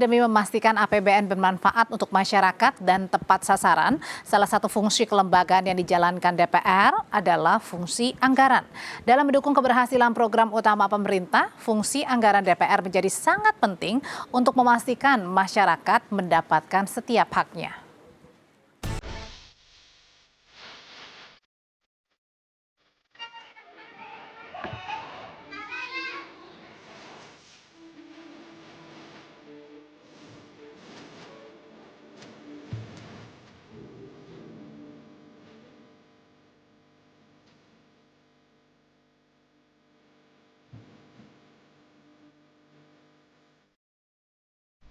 Demi memastikan APBN bermanfaat untuk masyarakat dan tepat sasaran, salah satu fungsi kelembagaan yang dijalankan DPR adalah fungsi anggaran. Dalam mendukung keberhasilan program utama pemerintah, fungsi anggaran DPR menjadi sangat penting untuk memastikan masyarakat mendapatkan setiap haknya.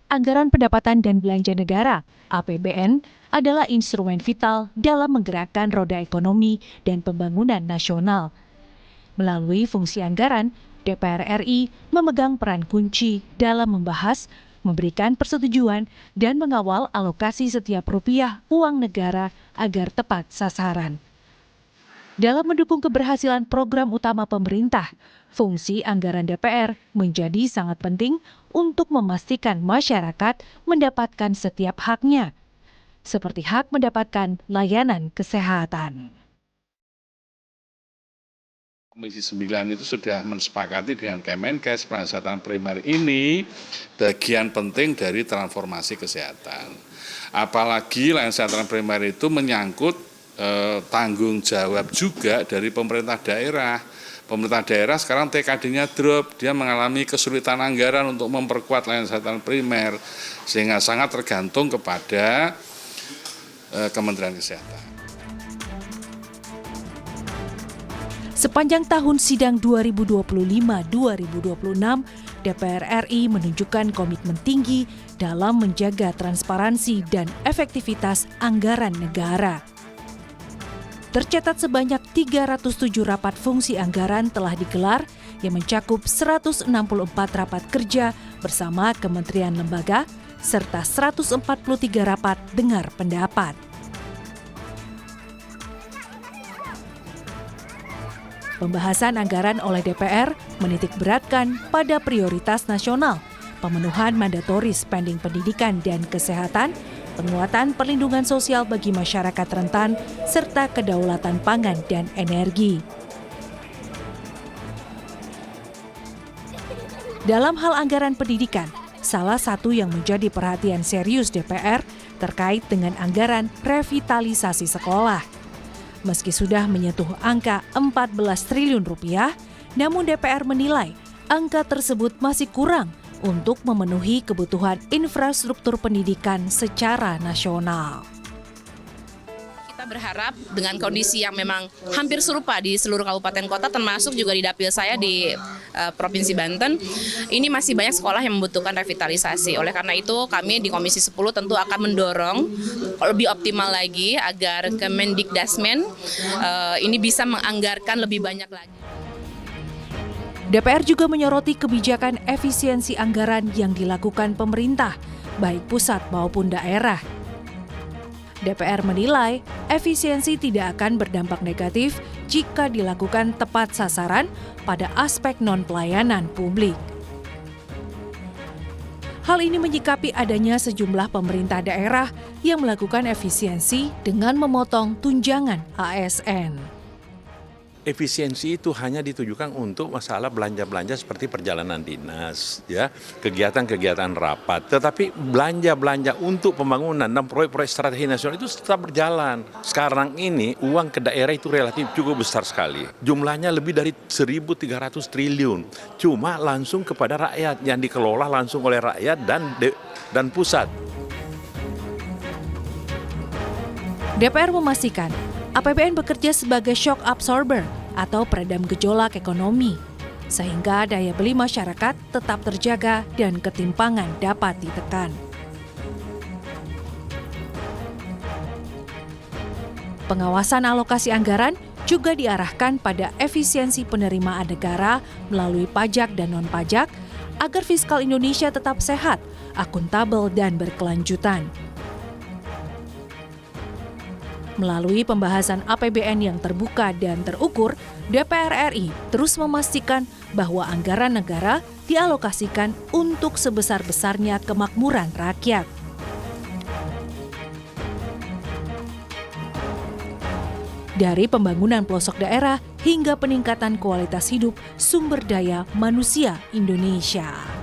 Anggaran Pendapatan dan Belanja Negara (APBN) adalah instrumen vital dalam menggerakkan roda ekonomi dan pembangunan nasional. Melalui fungsi anggaran, DPR RI memegang peran kunci dalam membahas, memberikan persetujuan, dan mengawal alokasi setiap rupiah uang negara agar tepat sasaran. Dalam mendukung keberhasilan program utama pemerintah, fungsi anggaran DPR menjadi sangat penting untuk memastikan masyarakat mendapatkan setiap haknya, seperti hak mendapatkan layanan kesehatan. Komisi 9 itu sudah mensepakati dengan Kemenkes peran kesehatan primer ini bagian penting dari transformasi kesehatan. Apalagi layanan kesehatan primer itu menyangkut tanggung jawab juga dari pemerintah daerah. Pemerintah daerah sekarang TKD-nya drop, dia mengalami kesulitan anggaran untuk memperkuat layanan kesehatan primer, sehingga sangat tergantung kepada Kementerian Kesehatan. Sepanjang tahun sidang 2025-2026, DPR RI menunjukkan komitmen tinggi dalam menjaga transparansi dan efektivitas anggaran negara. Tercatat sebanyak 307 rapat fungsi anggaran telah digelar yang mencakup 164 rapat kerja bersama kementerian lembaga, serta 143 rapat dengar pendapat. Pembahasan anggaran oleh DPR menitik beratkan pada prioritas nasional, pemenuhan mandatory spending pendidikan dan kesehatan, penguatan perlindungan sosial bagi masyarakat rentan, serta kedaulatan pangan dan energi. Dalam hal anggaran pendidikan, salah satu yang menjadi perhatian serius DPR terkait dengan anggaran revitalisasi sekolah. Meski sudah menyentuh angka 14 triliun rupiah, namun DPR menilai angka tersebut masih kurang untuk memenuhi kebutuhan infrastruktur pendidikan secara nasional. Kita berharap dengan kondisi yang memang hampir serupa di seluruh kabupaten kota, termasuk juga di dapil saya di Provinsi Banten, ini masih banyak sekolah yang membutuhkan revitalisasi. Oleh karena itu kami di Komisi 10 tentu akan mendorong lebih optimal lagi agar Kemendikdasmen ini bisa menganggarkan lebih banyak lagi. DPR juga menyoroti kebijakan efisiensi anggaran yang dilakukan pemerintah, baik pusat maupun daerah. DPR menilai efisiensi tidak akan berdampak negatif jika dilakukan tepat sasaran pada aspek non-pelayanan publik. Hal ini menyikapi adanya sejumlah pemerintah daerah yang melakukan efisiensi dengan memotong tunjangan ASN. Efisiensi itu hanya ditujukan untuk masalah belanja-belanja seperti perjalanan dinas, ya, kegiatan-kegiatan rapat. Tetapi belanja-belanja untuk pembangunan dan proyek-proyek strategi nasional itu tetap berjalan. Sekarang ini uang ke daerah itu relatif cukup besar sekali. Jumlahnya lebih dari 1.300 triliun. Cuma langsung kepada rakyat, yang dikelola langsung oleh rakyat dan pusat. DPR memastikan APBN bekerja sebagai shock absorber atau peredam gejolak ekonomi, sehingga daya beli masyarakat tetap terjaga dan ketimpangan dapat ditekan. Pengawasan alokasi anggaran juga diarahkan pada efisiensi penerimaan negara melalui pajak dan non-pajak agar fiskal Indonesia tetap sehat, akuntabel, dan berkelanjutan. Melalui pembahasan APBN yang terbuka dan terukur, DPR RI terus memastikan bahwa anggaran negara dialokasikan untuk sebesar-besarnya kemakmuran rakyat. Dari pembangunan pelosok daerah hingga peningkatan kualitas hidup sumber daya manusia Indonesia.